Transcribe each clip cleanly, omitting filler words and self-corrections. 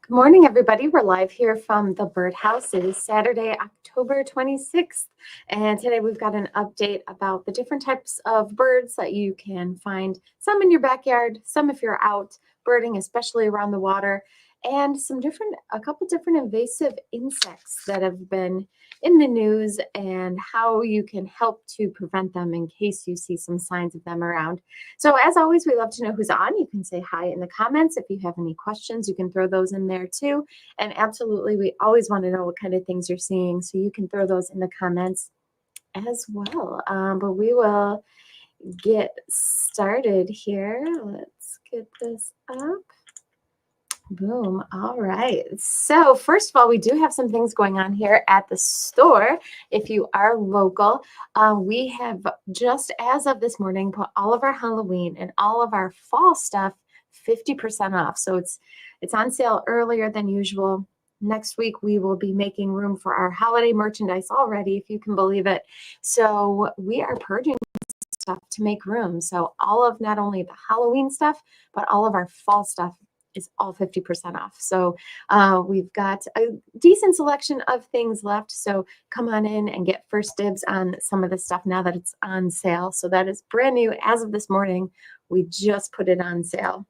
Good morning, everybody. We're live here from the birdhouse. It is Saturday, October 26th, and today we've got an update about the different types of birds that you can find. Some in your backyard, some if you're out birding, especially around the water, and a couple different invasive insects that have been in the news and how you can help to prevent them in case you see some signs of them around. So as always, we love to know who's on. You can say hi in the comments. If you have any questions, you can throw those in there too. And absolutely, we always want to know what kind of things you're seeing. So you can throw those in the comments as well. But we will get started here. Let's get this up. Boom. All right. So first of all, we do have some things going on here at the store. If you are local, we have just as of this morning put all of our Halloween and all of our fall stuff 50% off. So it's on sale earlier than usual. Next week, we will be making room for our holiday merchandise already, if you can believe it. So we are purging stuff to make room. So all of not only the Halloween stuff, but all of our fall stuff is all 50% off. So we've got a decent selection of things left. So come on in and get first dibs on some of the stuff now that it's on sale. So that is brand new as of this morning. We just put it on sale.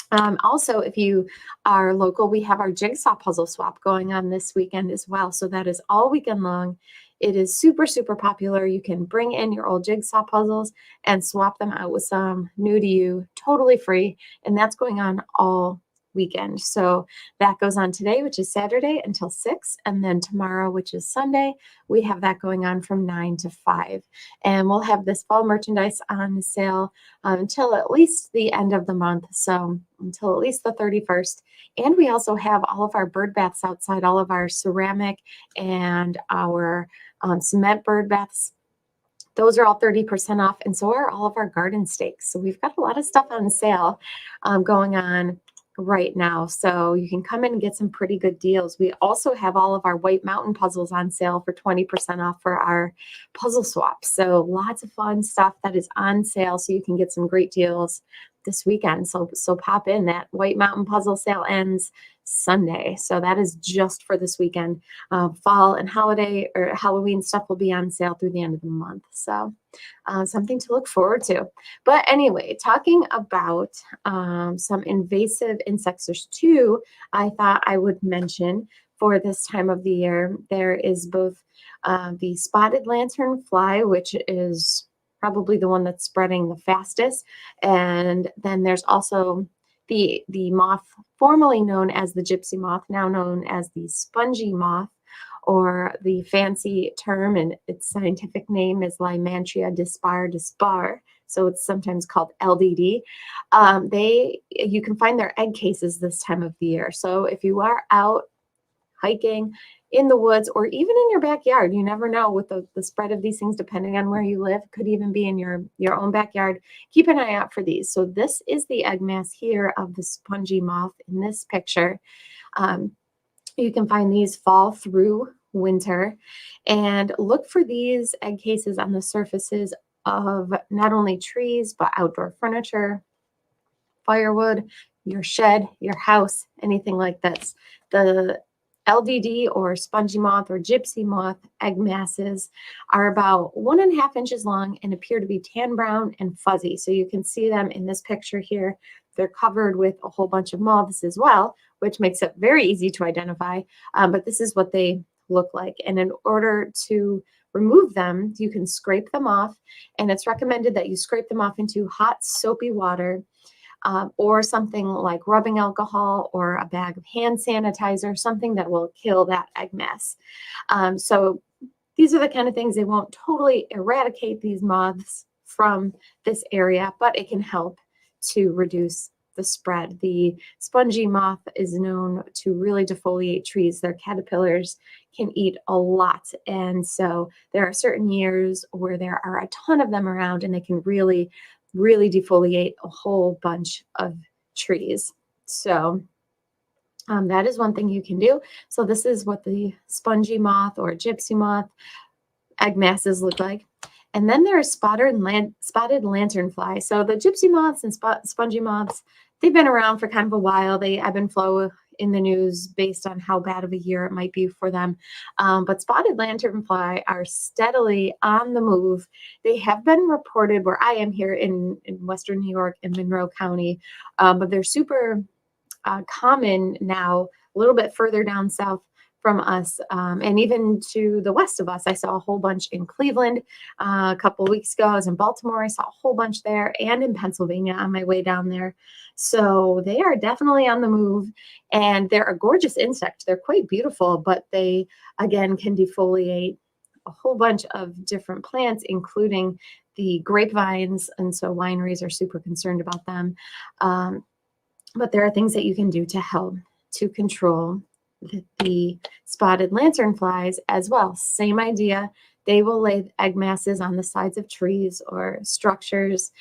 Also, if you are local, we have our jigsaw puzzle swap going on this weekend as well. So that is all weekend long. It is super, super popular. You can bring in your old jigsaw puzzles and swap them out with some new to you, totally free. And that's going on all weekend. So that goes on today, which is Saturday, until 6. And then tomorrow, which is Sunday, we have that going on from 9 to 5. And we'll have this fall merchandise on sale until at least the end of the month. So until at least the 31st. And we also have all of our bird baths outside, all of our ceramic and our cement bird baths. Those are all 30% off, and so are all of our garden stakes. So we've got a lot of stuff on sale going on right now. So you can come in and get some pretty good deals. We also have all of our White Mountain puzzles on sale for 20% off for our puzzle swaps. So lots of fun stuff that is on sale, so you can get some great deals this weekend. So pop in. That White Mountain puzzle sale ends Sunday. So that is just for this weekend. Fall and holiday or Halloween stuff will be on sale through the end of the month. So something to look forward to. But anyway, talking about some invasive insects, there's two I thought I would mention for this time of the year. There is both the spotted lanternfly, which is probably the one that's spreading the fastest. And then there's also the moth formerly known as the gypsy moth, now known as the spongy moth, or the fancy term and its scientific name is Lymantria dispar. So it's sometimes called LDD. You can find their egg cases this time of the year. So if you are out hiking in the woods or even in your backyard, you never know with the spread of these things, depending on where you live, could even be in your own backyard. Keep an eye out for these. So this is the egg mass here of the spongy moth in this picture. You can find these fall through winter, and look for these egg cases on the surfaces of not only trees, but outdoor furniture, firewood, your shed, your house, anything like this. The LDD or spongy moth or gypsy moth egg masses are about 1.5 inches long and appear to be tan brown and fuzzy. So you can see them in this picture here. They're covered with a whole bunch of moths as well, which makes it very easy to identify. But this is what they look like. And in order to remove them, you can scrape them off. And it's recommended that you scrape them off into hot, soapy water. Or something like rubbing alcohol or a bag of hand sanitizer, something that will kill that egg mass. So these are the kind of things, they won't totally eradicate these moths from this area, but it can help to reduce the spread. The spongy moth is known to really defoliate trees. Their caterpillars can eat a lot. And so there are certain years where there are a ton of them around and they can really defoliate a whole bunch of trees. So that is one thing you can do. So this is what the spongy moth or gypsy moth egg masses look like. And then there are spotted lanternfly. So the gypsy moths and spongy moths, they've been around for kind of a while. They ebb and flow in the news based on how bad of a year it might be for them. But spotted lanternfly are steadily on the move. They have been reported where I am here in Western New York in Monroe County, but they're super common now, a little bit further down south from us, and even to the west of us. I saw a whole bunch in Cleveland a couple weeks ago. I was in Baltimore. I saw a whole bunch there, and in Pennsylvania on my way down there. So they are definitely on the move, and they're a gorgeous insect. They're quite beautiful, but they, again, can defoliate a whole bunch of different plants, including the grapevines, and so wineries are super concerned about them. But there are things that you can do to help to control the spotted lanternflies as well. Same idea. They will lay egg masses on the sides of trees or structures,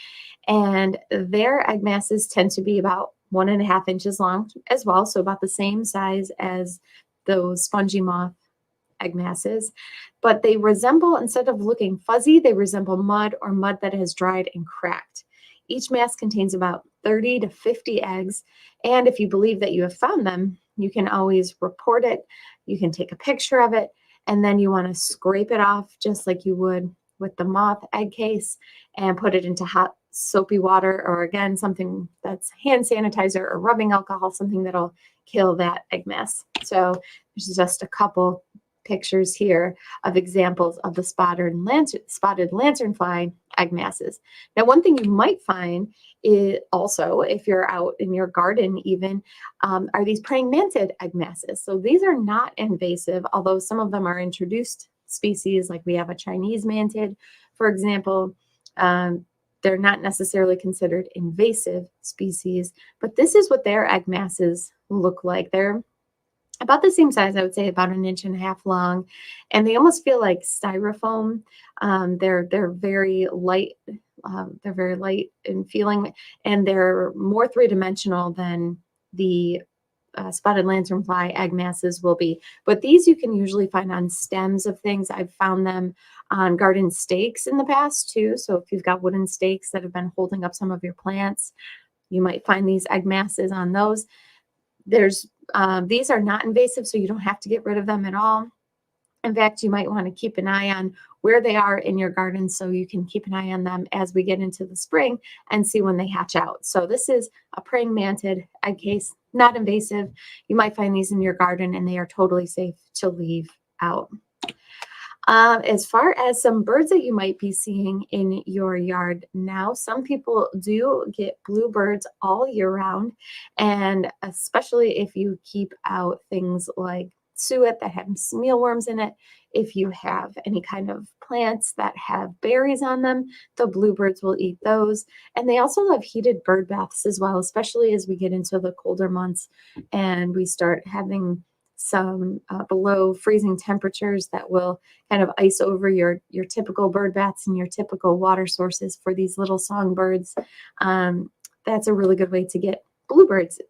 and their egg masses tend to be about 1.5 inches long as well, so about the same size as those spongy moth egg masses. But they resemble, instead of looking fuzzy, they resemble mud or mud that has dried and cracked. Each mass contains about 30 to 50 eggs, and if you believe that you have found them, you can always report it. You can take a picture of it, and then you want to scrape it off just like you would with the moth egg case and put it into hot soapy water, or again, something that's hand sanitizer or rubbing alcohol, something that'll kill that egg mass. So there's just a couple pictures here of examples of the spotted lanternfly egg masses. Now, one thing you might find is also, if you're out in your garden even, are these praying mantis egg masses. So these are not invasive, although some of them are introduced species, like we have a Chinese mantid, for example. They're not necessarily considered invasive species, but this is what their egg masses look like. They're about the same size, I would say, about 1.5 inches long, and they almost feel like styrofoam. They're very light. They're very light in feeling, and they're more three-dimensional than the spotted lanternfly egg masses will be. But these you can usually find on stems of things. I've found them on garden stakes in the past too. So if you've got wooden stakes that have been holding up some of your plants, you might find these egg masses on those. These are not invasive, so you don't have to get rid of them at all. In fact, you might want to keep an eye on where they are in your garden, so you can keep an eye on them as we get into the spring and see when they hatch out. So this is a praying mantid egg case, not invasive. You might find these in your garden, and they are totally safe to leave out. As far as some birds that you might be seeing in your yard now, some people do get bluebirds all year round, and especially if you keep out things like suet that have mealworms in it. If you have any kind of plants that have berries on them, the bluebirds will eat those. And they also love heated bird baths as well, especially as we get into the colder months and we start having some below freezing temperatures that will kind of ice over your typical bird baths and your typical water sources for these little songbirds. That's a really good way to get bluebirds.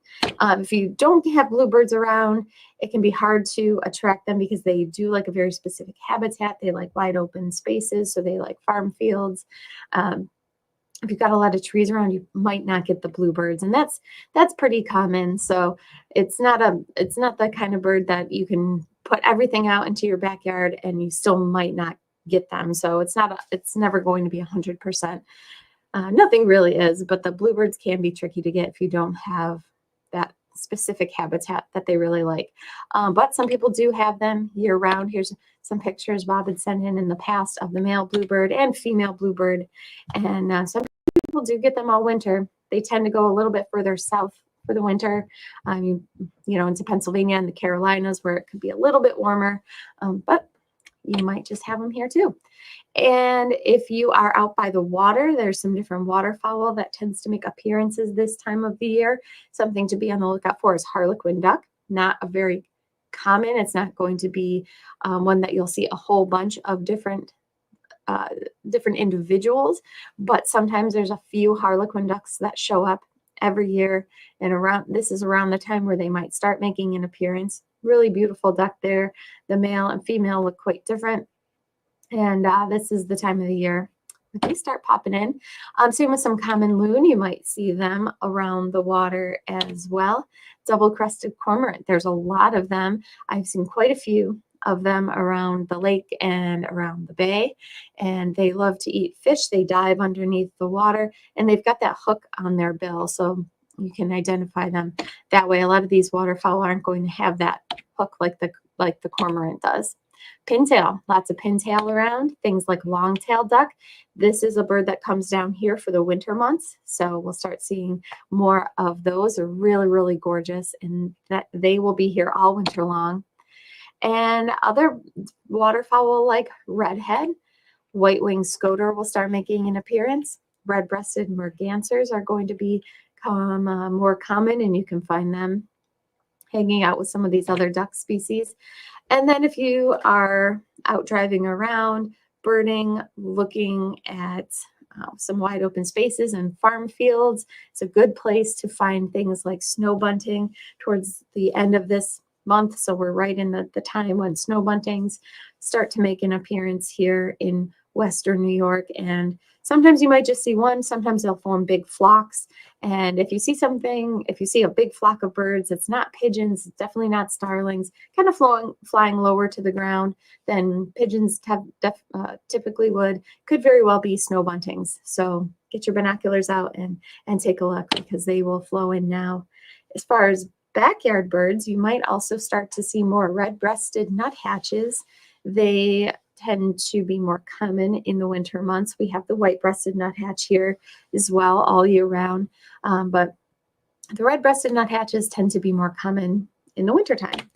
If you don't have bluebirds around, it can be hard to attract them because they do like a very specific habitat. They like wide open spaces, so they like farm fields. If you've got a lot of trees around, you might not get the bluebirds, and that's pretty common. So it's not the kind of bird that you can put everything out into your backyard and you still might not get them. So it's never going to be 100%. Nothing really is, but the bluebirds can be tricky to get if you don't have that specific habitat that they really like. But some people do have them year round. Here's some pictures Bob had sent in the past of the male bluebird and female bluebird. And some people do get them all winter. They tend to go a little bit further south for the winter, into Pennsylvania and the Carolinas, where it could be a little bit warmer, but you might just have them here too. And if you are out by the water, there's some different waterfowl that tends to make appearances this time of the year. Something to be on the lookout for is harlequin duck. Not a very common. It's not going to be one that you'll see a whole bunch of different individuals, but sometimes there's a few harlequin ducks that show up every year, and this is around the time where they might start making an appearance. Really beautiful duck there. The male and female look quite different, and this is the time of the year they start popping in. Same with some common loon. You might see them around the water as well. Double-crested cormorant. There's a lot of them. I've seen quite a few of them around the lake and around the bay, and they love to eat fish. They dive underneath the water, and they've got that hook on their bill, so you can identify them that way. A lot of these waterfowl aren't going to have that hook like the cormorant does. Pintail, lots of pintail around. Things like long-tailed duck. This is a bird that comes down here for the winter months, so we'll start seeing more of those. They're really, really gorgeous, and that they will be here all winter long. And other waterfowl like redhead, white-winged scoter will start making an appearance. Red-breasted mergansers are going to become more common, and you can find them hanging out with some of these other duck species. And then if you are out driving around, birding, looking at some wide open spaces and farm fields, it's a good place to find things like snow bunting towards the end of this month. So we're right in the time when snow buntings start to make an appearance here in Western New York. And sometimes you might just see one, sometimes they'll form big flocks. And if you see a big flock of birds, it's not pigeons, it's definitely not starlings, kind of flying lower to the ground than pigeons typically would, could very well be snow buntings. So get your binoculars out and take a look, because they will flow in now. As far as backyard birds, you might also start to see more red-breasted nuthatches. They tend to be more common in the winter months. We have the white-breasted nuthatch here as well all year round, but the red-breasted nuthatches tend to be more common in the wintertime.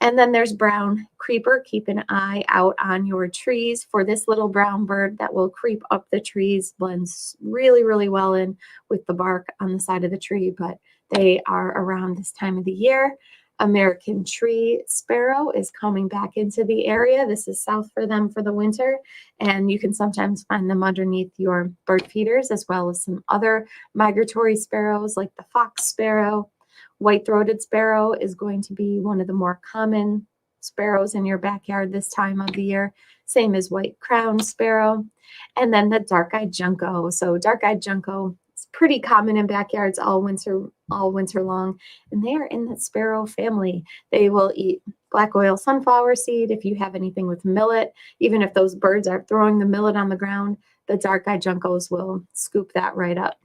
And then there's brown creeper. Keep an eye out on your trees for this little brown bird that will creep up the trees, blends really, really well in with the bark on the side of the tree, but they are around this time of the year. American tree sparrow is coming back into the area. This is south for them for the winter, and you can sometimes find them underneath your bird feeders, as well as some other migratory sparrows like the fox sparrow. White-throated sparrow is going to be one of the more common sparrows in your backyard this time of the year, same as white-crowned sparrow. And then the dark-eyed junco. So dark-eyed junco is pretty common in backyards all winter long, and they are in the sparrow family. They will eat black oil sunflower seed. If you have anything with millet, even if those birds are throwing the millet on the ground, the dark-eyed juncos will scoop that right up.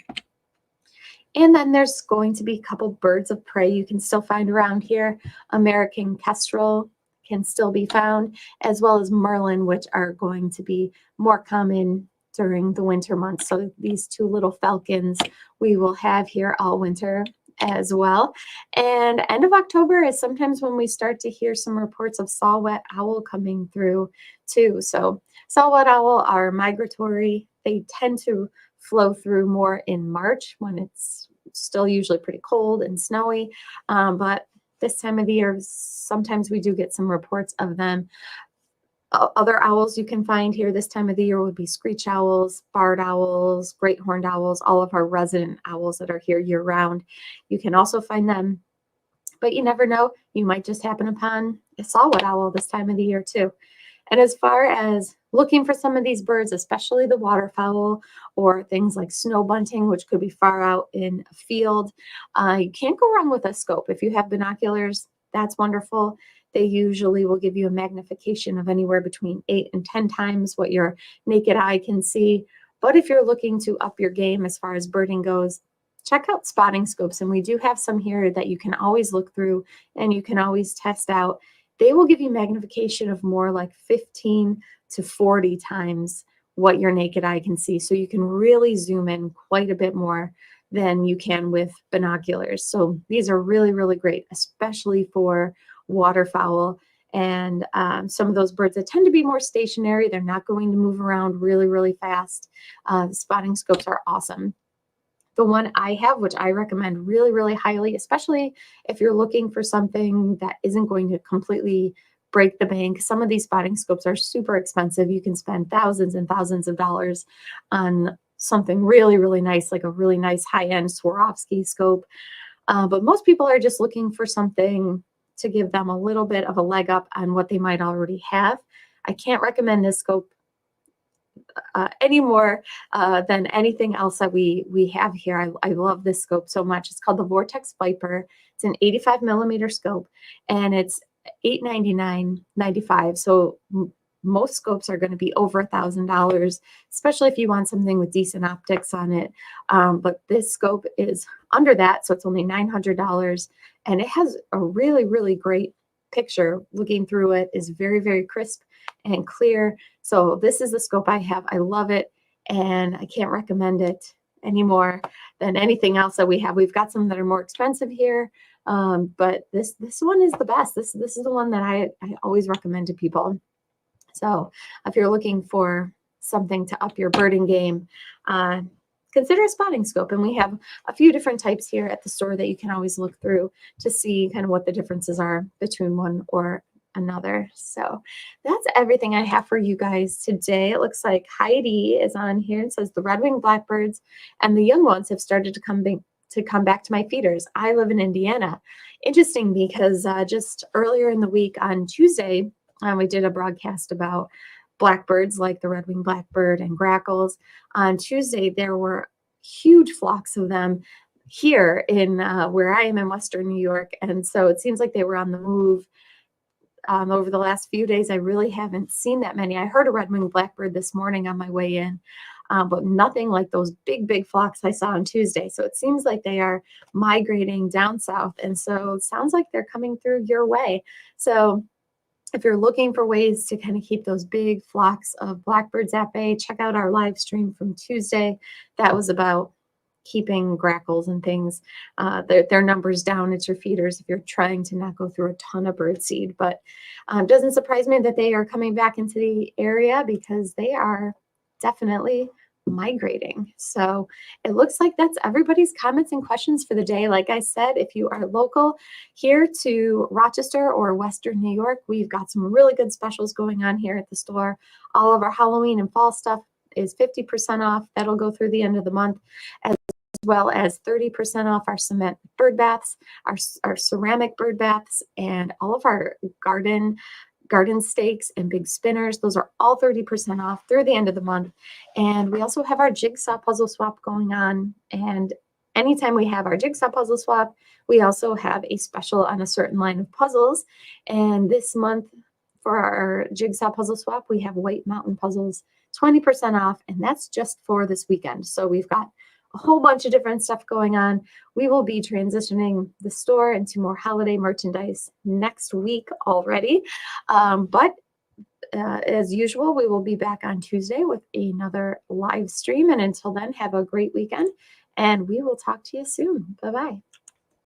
And then there's going to be a couple birds of prey you can still find around here. American kestrel can still be found, as well as merlin, which are going to be more common during the winter months. So these two little falcons we will have here all winter as well. And end of October is sometimes when we start to hear some reports of saw-whet owl coming through too. So saw-whet owl are migratory. They tend to flow through more in March when it's still usually pretty cold and snowy. But this time of the year, sometimes we do get some reports of them. Other owls you can find here this time of the year would be screech owls, barred owls, great horned owls, all of our resident owls that are here year round. You can also find them, but you never know. You might just happen upon a saw-whet owl this time of the year too. And as far as looking for some of these birds, especially the waterfowl or things like snow bunting, which could be far out in a field, you can't go wrong with a scope. If you have binoculars, that's wonderful. They usually will give you a magnification of anywhere between 8 and 10 times what your naked eye can see. But if you're looking to up your game as far as birding goes, check out spotting scopes. And we do have some here that you can always look through and you can always test out. They will give you magnification of more like 15 to 40 times what your naked eye can see. So you can really zoom in quite a bit more than you can with binoculars. So these are really, really great, especially for waterfowl and some of those birds that tend to be more stationary. They're not going to move around really, really fast. Spotting scopes are awesome. The one I have, which I recommend really, really highly, especially if you're looking for something that isn't going to completely break the bank. Some of these spotting scopes are super expensive. You can spend thousands and thousands of dollars on something really, really nice, like a really nice high-end Swarovski scope. But most people are just looking for something to give them a little bit of a leg up on what they might already have. I can't recommend this scope any more than anything else that we have here. I love this scope so much. It's called the Vortex Viper. It's an 85 millimeter scope, and it's $899.95. So most scopes are going to be over $1,000, especially if you want something with decent optics on it. But this scope is under that, so it's only $900, and it has a really, really great picture. Looking through it is very, very crisp and clear. So this is the scope I have. I love it, and I can't recommend it any more than anything else that we have. We've got some that are more expensive here, but this one is the best. This is the one that I always recommend to people. So if you're looking for something to up your birding game, consider a spotting scope. And we have a few different types here at the store that you can always look through to see kind of what the differences are between one or another. So that's everything I have for you guys today. It looks like Heidi is on here. It says the red-winged blackbirds and the young ones have started to come back to my feeders. I live in Indiana. Interesting, because just earlier in the week on Tuesday, we did a broadcast about blackbirds like the red-winged blackbird and grackles. On Tuesday, there were huge flocks of them here in where I am in Western New York. And so it seems like they were on the move over the last few days. I really haven't seen that many. I heard a red-winged blackbird this morning on my way in, but nothing like those big, big flocks I saw on Tuesday. So it seems like they are migrating down south. And so it sounds like they're coming through your way. So if you're looking for ways to kind of keep those big flocks of blackbirds at bay, check out our live stream from Tuesday. That was about keeping grackles and things, their numbers down at your feeders if you're trying to not go through a ton of bird seed. But it doesn't surprise me that they are coming back into the area, because they are definitely migrating. So it looks like that's everybody's comments and questions for the day. Like I said, if you are local here to Rochester or Western New York, we've got some really good specials going on here at the store. All of our Halloween and fall stuff is 50% off. That'll go through the end of the month, as well as 30% off our cement bird baths, our ceramic bird baths, and all of our garden stakes and big spinners. Those are all 30% off through the end of the month. And we also have our jigsaw puzzle swap going on. And anytime we have our jigsaw puzzle swap, we also have a special on a certain line of puzzles. And this month for our jigsaw puzzle swap, we have White Mountain puzzles 20% off, and that's just for this weekend. So we've got a whole bunch of different stuff going on. We will be transitioning the store into more holiday merchandise next week already. But as usual, we will be back on Tuesday with another live stream. And until then, have a great weekend, and we will talk to you soon. Bye-bye.